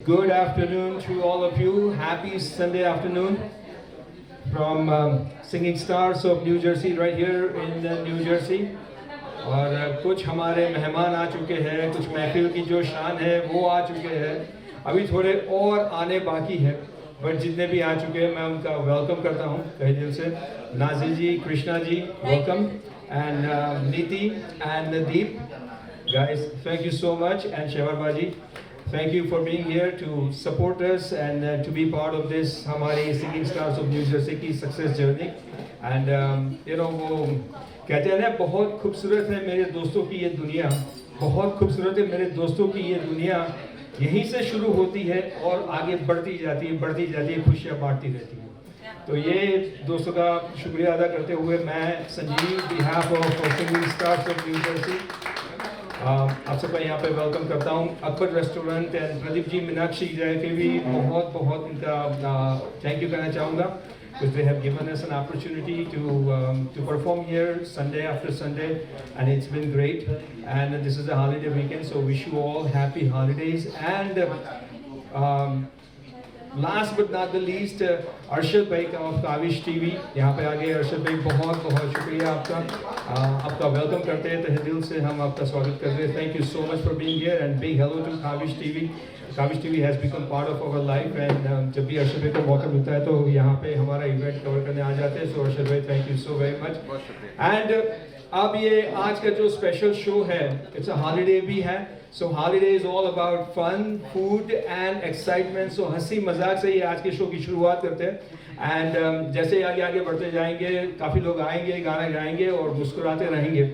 Good afternoon to all of you. Happy Sunday afternoon from Singing Stars of New Jersey, right here in New Jersey. और कुछ हमारे मेहमान आ चुके हैं, कुछ महफिल की जो शान है वो आ चुके हैं, अभी थोड़े और आने बाकी है, बट जितने भी आ चुके हैं मैं उनका वेलकम करता हूँ तहे दिल से. नाजिर जी, कृष्णा जी, वेलकम, एंड नीति and नदीप, guys, thank you so much, and Shewar Baji, thank you for being here to support us and to be part of this हमारी Singing Stars of New Jersey की success journey. And वो कहते हैं ना, बहुत खूबसूरत है मेरे दोस्तों की ये दुनिया, बहुत खूबसूरत है मेरे दोस्तों की ये दुनिया, यहीं से शुरू होती है और आगे बढ़ती जाती है, खुशियाँ बांटती रहती है. तो ये दोस्तों का शुक्रिया अदा करते हुए मैं Sanjeev, behalf of singing stars of new Jersey, आप सबका यहाँ पे वेलकम करता हूँ. अकबर रेस्टोरेंट एंड प्रदीप जी, मीनाक्षी जय के भी बहुत बहुत इनका थैंक यू कहना चाहूँगा, because they have given us an opportunity to perform here Sunday after Sunday, and it's been great. And this is a holiday weekend, so wish you all happy holidays. And last but not the least, Arshad भाई का of Kaavish TV यहाँ पे आ गए. अर्शद भाई, बहुत बहुत शुक्रिया आपका, आपका वेलकम करते हैं तहे दिल से, हम आपका स्वागत करते हैं. Thank you so much for being here and big hello to Kavish TV. Kavish TV has become part of our life, and जब भी अर्शद भाई को मौका मिलता है तो यहाँ पे हमारा इवेंट कवर करने आ जाते हैं. सो अर्शद भाई, thank you so very much. And अब ये आज का जो स्पेशल शो है, इट्स अ हॉलीडे भी है. So holiday is all about fun, food and excitement. So हंसी मजाक से ये आज के शो की शुरुआत करते हैं. एंड जैसे आगे आगे बढ़ते जाएंगे, काफ़ी लोग आएंगे, गाना गाएंगे और मुस्कुराते रहेंगे.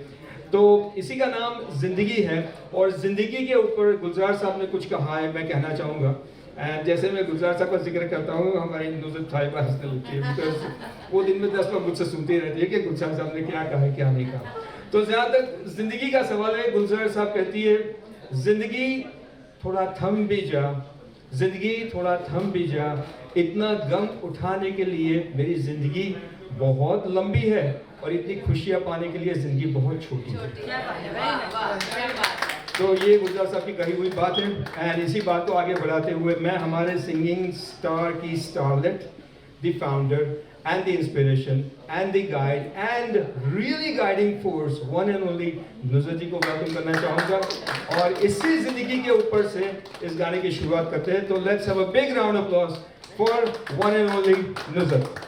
तो इसी का नाम ज़िंदगी है, और ज़िंदगी के ऊपर गुलजार साहब ने कुछ कहा है, मैं कहना चाहूँगा. एंड जैसे मैं गुलजार साहब का जिक्र करता हूँ, हमारी नुज़रत साहिबा हंसने लगती है, बिकॉज वो दिन में 10 लोग मुझसे सुनती रहती है कि गुलजार साहब ने क्या कहा है, क्या नहीं कहा. तो जहाँ तक ज़िंदगी का सवाल है, गुलजार साहब कहती है, ज़िंदगी थोड़ा थम भी जा, ज़िंदगी थोड़ा थम भी जा, इतना गम उठाने के लिए मेरी ज़िंदगी बहुत लंबी है, और इतनी खुशियाँ पाने के लिए ज़िंदगी बहुत छोटी है. तो ये गुलजार साहब की कही हुई बात है. एंड इसी बात को आगे बढ़ाते हुए मैं हमारे सिंगिंग स्टार की starlet, the founder and the inspiration and the guide and really guiding force, one and only नुज़रत जी को वेलकम करना चाहूँगा. और इसी ज़िंदगी के ऊपर से इस गाने की शुरुआत करते हैं. तो let's have a big round of applause for one and only Nuzrat.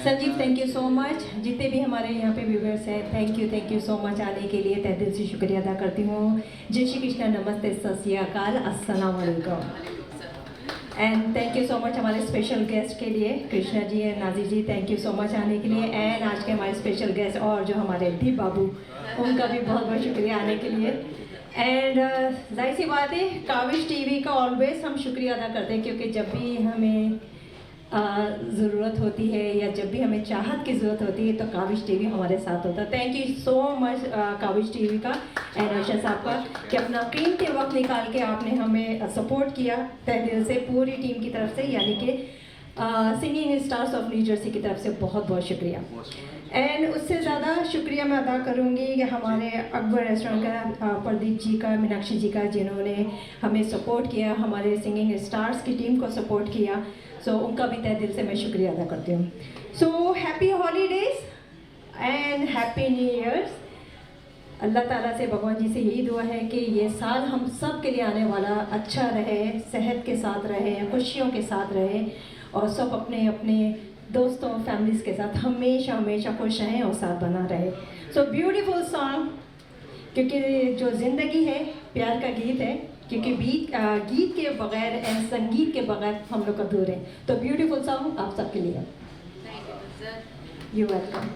Sanjeev, thank you so much. जितने भी हमारे यहाँ पे व्यूवर्स हैं, थैंक यू सो मच आने के लिए. तहे दिल से शुक्रिया अदा करती हूँ. जय श्री कृष्णा, नमस्ते, सत श्री अकाल, अस्सलाम वालेकुम. And thank you so much हमारे स्पेशल गेस्ट के लिए, Krishna ji and Nazir ji, thank you so much आने के लिए. एंड आज के हमारे स्पेशल गेस्ट और जो हमारे दीप बाबू, उनका भी बहुत बहुत शुक्रिया आने के लिए. एंड जाहिर सी बात है, काविश टीवी का ऑलवेज हम शुक्रिया अदा करते हैं, क्योंकि जब भी हमें ज़रूरत होती है या जब भी हमें चाहत की ज़रूरत होती है तो काविश टीवी हमारे साथ होता है. Thank you so much Kavish TV का एंड अर्शद साहब का, कि अपना कीमती वक्त निकाल के आपने हमें सपोर्ट किया तहे दिल से, पूरी टीम की तरफ से, यानी कि singing stars of new Jersey की तरफ से बहुत बहुत शुक्रिया. एंड उससे ज़्यादा शुक्रिया मैं अदा करूँगी कि हमारे अकबर रेस्टोरेंट का, प्रदीप जी का, मीनाक्षी जी का, जिन्होंने हमें सपोर्ट किया, हमारे सिंगिंग स्टार्स की टीम को सपोर्ट किया. सो उनका भी तहे दिल से मैं शुक्रिया अदा करती हूँ. So happy holidays and happy new years. Allah ताला से, भगवान जी से यही दुआ है कि ये साल हम सब के लिए आने वाला अच्छा रहे, सेहत के साथ रहे, खुशियों के साथ रहे, और सब अपने अपने दोस्तों, फैमिलीज़ के साथ हमेशा हमेशा खुश रहें और साथ बना रहे. सो ब्यूटीफुल सॉन्ग, क्योंकि जो ज़िंदगी है प्यार का गीत है, क्योंकि गीत के बगैर एंड संगीत के बगैर हम लोग अधूरे हैं. तो ब्यूटीफुल सॉन्ग आप सबके लिए. You welcome.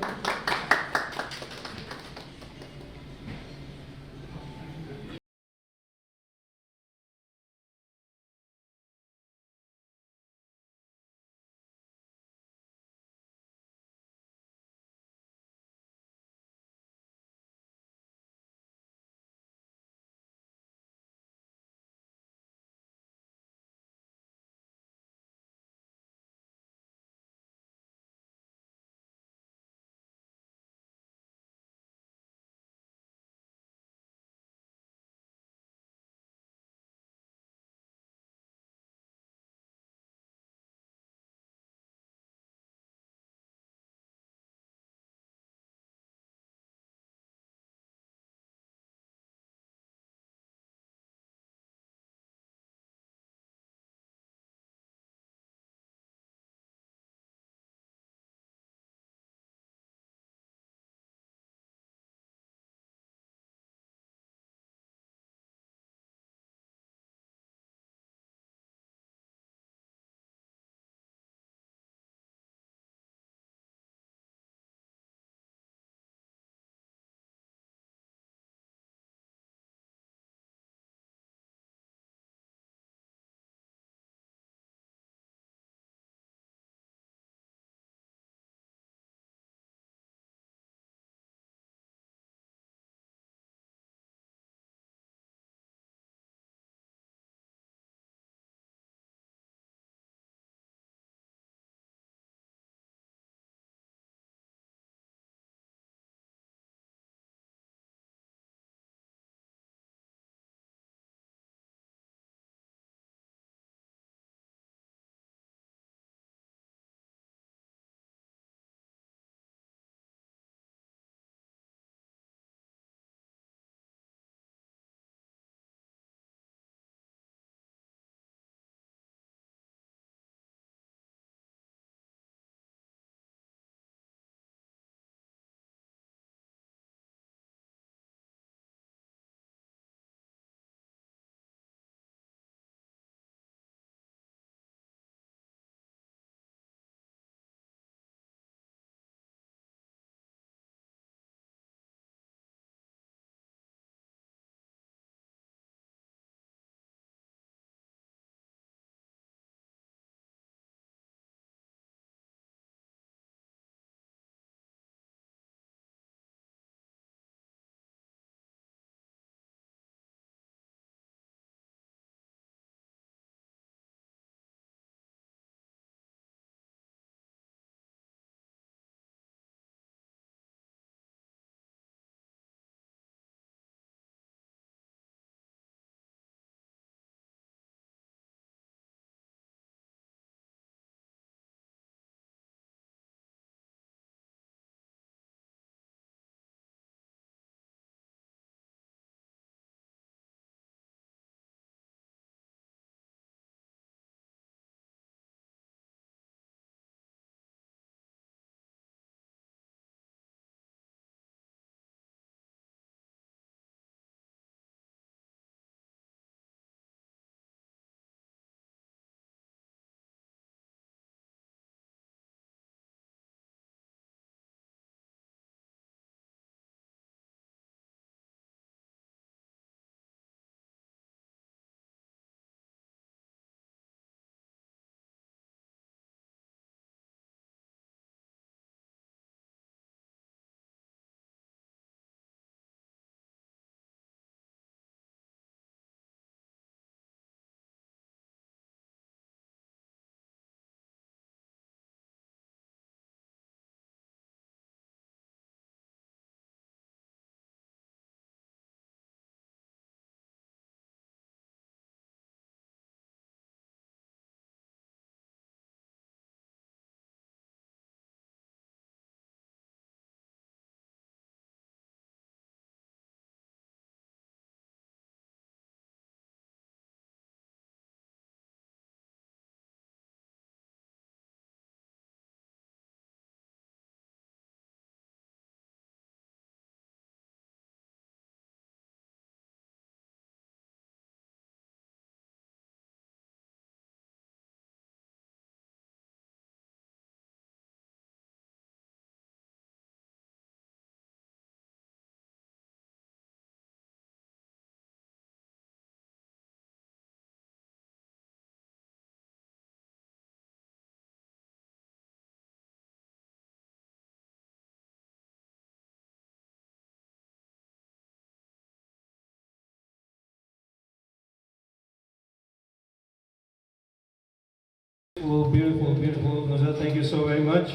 मच।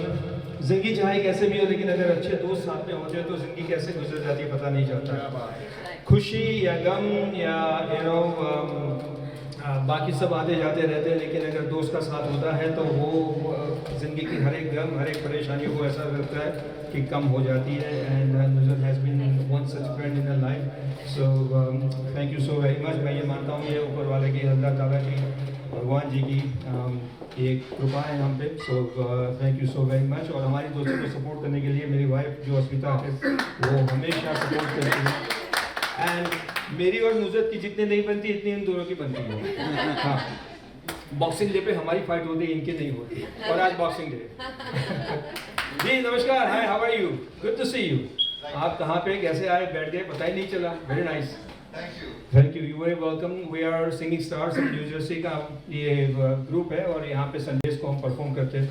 जिंदगी चाहे कैसे भी हो, लेकिन अगर अच्छे दोस्त साथ में होते हैं तो जिंदगी कैसे गुजर जाती है पता नहीं चलता। खुशी या गम या बाकी सब आते जाते रहते हैं, लेकिन अगर दोस्त का साथ होता है तो वो ज़िंदगी की हर एक गम, हर एक परेशानी को ऐसा लगता है कि कम हो जाती है। And Nuzrat has been one such friend in life. So thank you so very much. मैं ये मानता हूँ ये ऊपर वाले की, अल्लाह ताला की, भगवान जी की एक कृपा है हम पे। सो thank you so very much. और हमारी दोस्तों को सपोर्ट करने के लिए मेरी वाइफ जो अस्मिता है वो हमेशा सपोर्ट करती है। एंड मेरी और नुज़रत की जितनी नहीं बनती इतनी इन दोनों की बनती है। हाँ, बॉक्सिंग डे पे हमारी फाइट होती है, इनकी नहीं होती। और आज बॉक्सिंग डे। जी नमस्कार, hi, how are you? Good to see you. आप कहाँ पे कैसे आए, बैठ गए, पता ही नहीं चला। Very nice, thank you, you very welcome. We are singing stars in New Jersey का ये ग्रुप है और यहाँ पे संडेज को हम परफॉर्म करते हैं।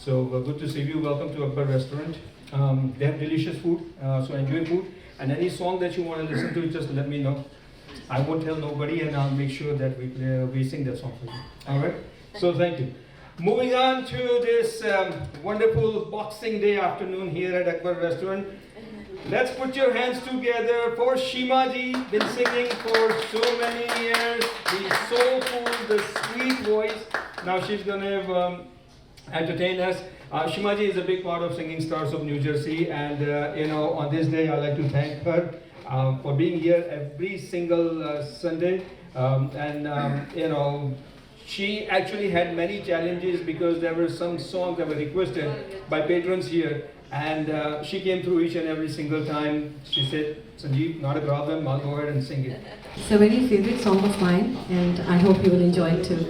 So good to see you, welcome to Akbar restaurant. They have delicious food, so enjoy food and any song that you want to listen to, just let me know. I won't tell nobody, and I'll make sure that we sing that song for you. All right, so thank you. Moving on to this wonderful Boxing Day afternoon here at Akbar Restaurant. Let's put your hands together for Shima ji. Been singing for so many years. The soulful, the sweet voice. Now she's gonna entertain us. Shima ji is a big part of Singing Stars of New Jersey, and on this day I'd like to thank her for being here every single Sunday. She actually had many challenges because there were some songs that were requested by patrons here, and she came through each and every single time. She said, Sanjeev, not a problem, I'll go ahead and sing it. It's a very favorite song of mine, and I hope you will enjoy it too.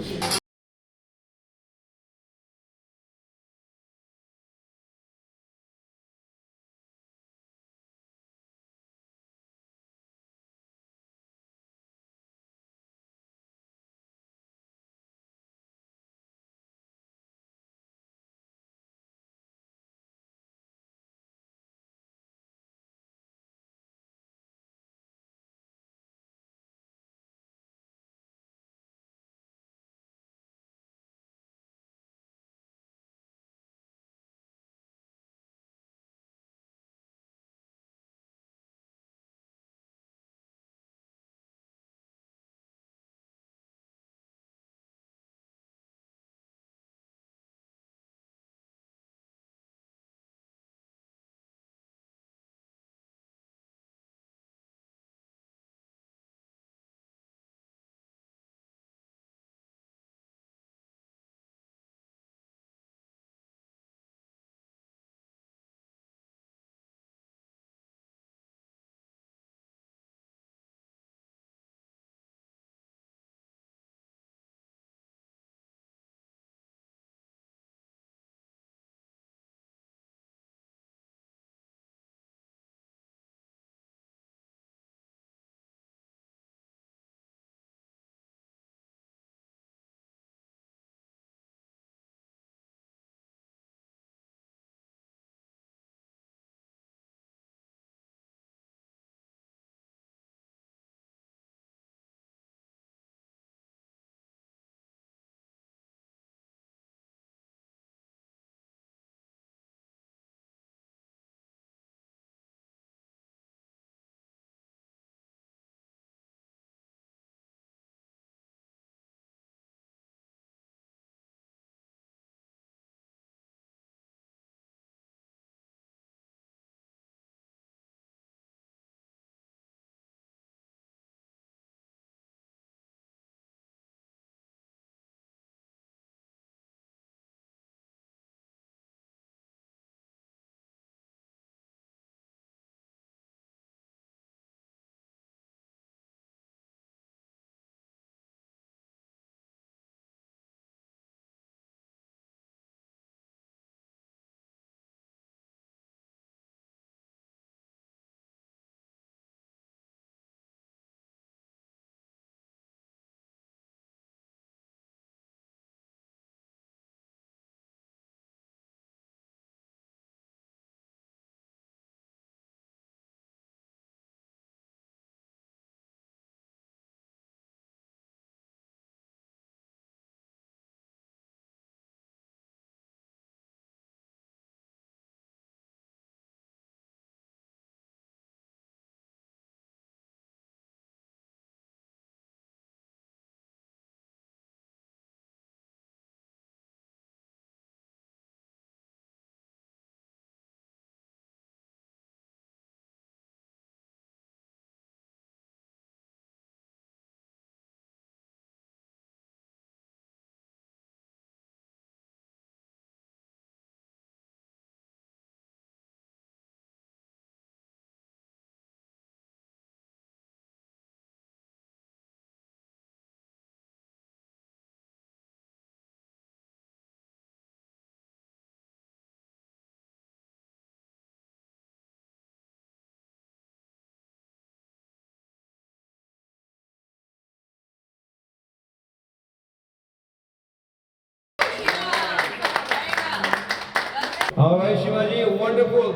All right, Shivaji, wonderful,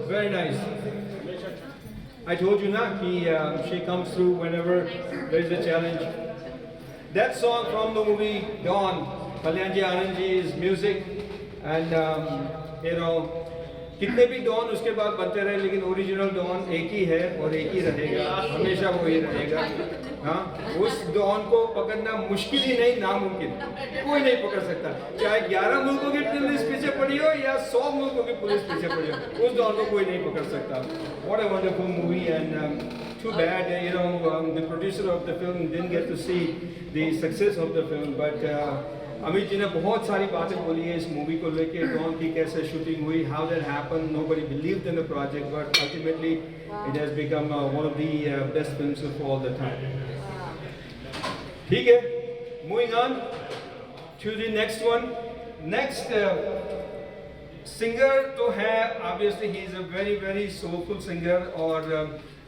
very nice. I told you na ki she comes through whenever there is a challenge. That song from the movie Dawn, Kalyanji Anandji's music, and you know, कितने भी don उसके बाद बनते रहे लेकिन original don एक ही है और एक ही रहेगा, हमेशा वो ही रहेगा. हाँ, उस डॉन को पकड़ना मुश्किल ही नहीं, नामुमकिन, कोई नहीं पकड़ सकता. चाहे 11 मुल्कों की पुलिस पीछे पड़ी हो या 100 मुल्कों की पुलिस पीछे पड़ी हो, उस डॉन को कोई नहीं पकड़ सकता. What a wonderful movie, and too bad, you know, the producer of the film didn't get to see the success of the film, but Amit ji ने बहुत सारी बातें बोली है इस मूवी को लेके, डॉन की कैसे शूटिंग हुई, how that happened, nobody believed in the project, but ultimately it has become one of the best films of all the time. ठीक है, moving on to the next one. Next singer तो है, obviously he is a very very soulful singer, और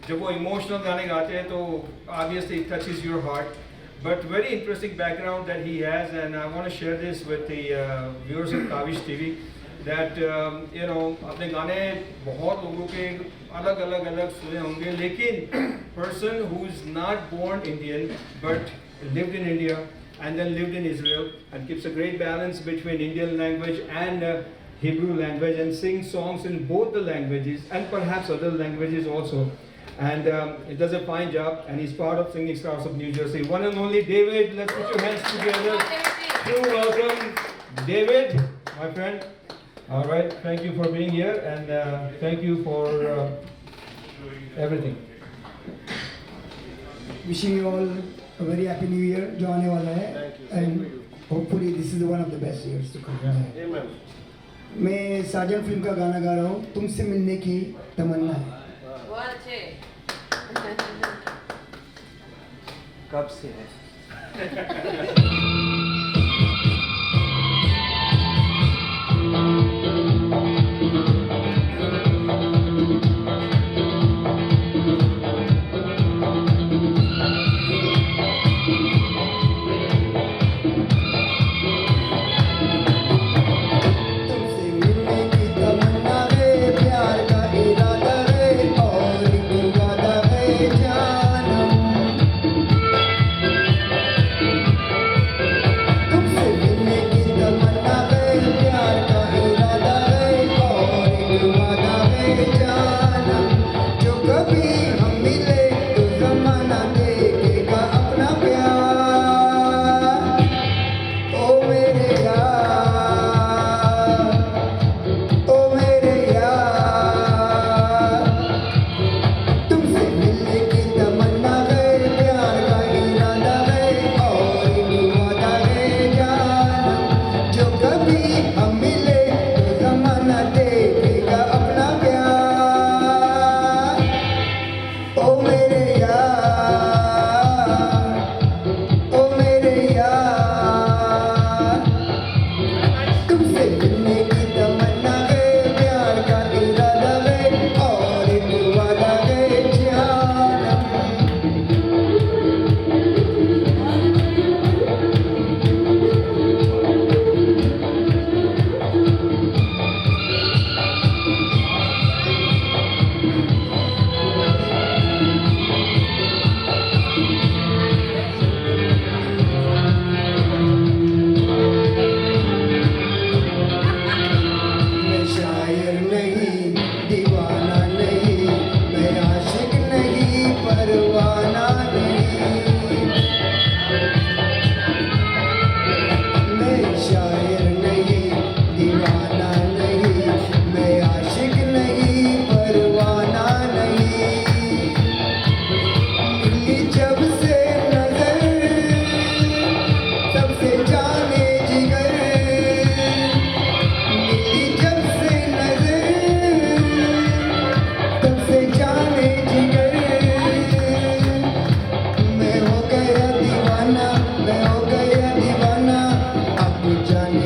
जब वो emotional गाने गाते हैं तो obviously it touches your heart. But very interesting background that he has, and I want to share this with the viewers of Kavish TV. That you know, अपने गाने बहुत लोगों के अलग सुने होंगे, लेकिन person who is not born Indian but lived in India and then lived in Israel and keeps a great balance between Indian language and Hebrew language and sings songs in both the languages and perhaps other languages also. And he does a fine job, and he's part of Singing Stars of New Jersey. One and only David. Let's put your hands together to welcome David, my friend. All right, thank you for being here, and thank you for everything. Wishing you all a very happy new year. जो आने वाला है, and hopefully this is one of the best years to come. Amen. मैं साजन film का गाना गा रहा हूँ, तुमसे मिलने की तमन्ना है. कब से है? मैं हो गया दीवाना, अब जाने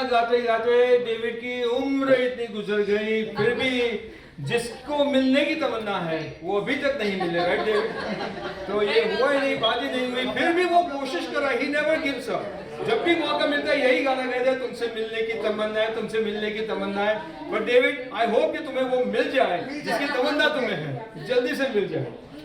गाते गाते डेविड की उम्र इतनी गुजर गई, फिर भी जिसको मिलने की तमन्ना है वो अभी तक नहीं मिले, राइट डेविड? तो ये हुआ ही नहीं, बात ही नहीं हुई, फिर भी वो कोशिश कर रहा है, ही नेवर गिव्स अप। जब भी मौका मिलता है यही गाना कहते हैं, तुमसे मिलने की तमन्ना है, तुमसे मिलने की तमन्ना है। बट डेविड, आई होप कि तुम्हें वो मिल जाए जिसकी तमन्ना तुम्हें है, जल्दी से मिल जाए।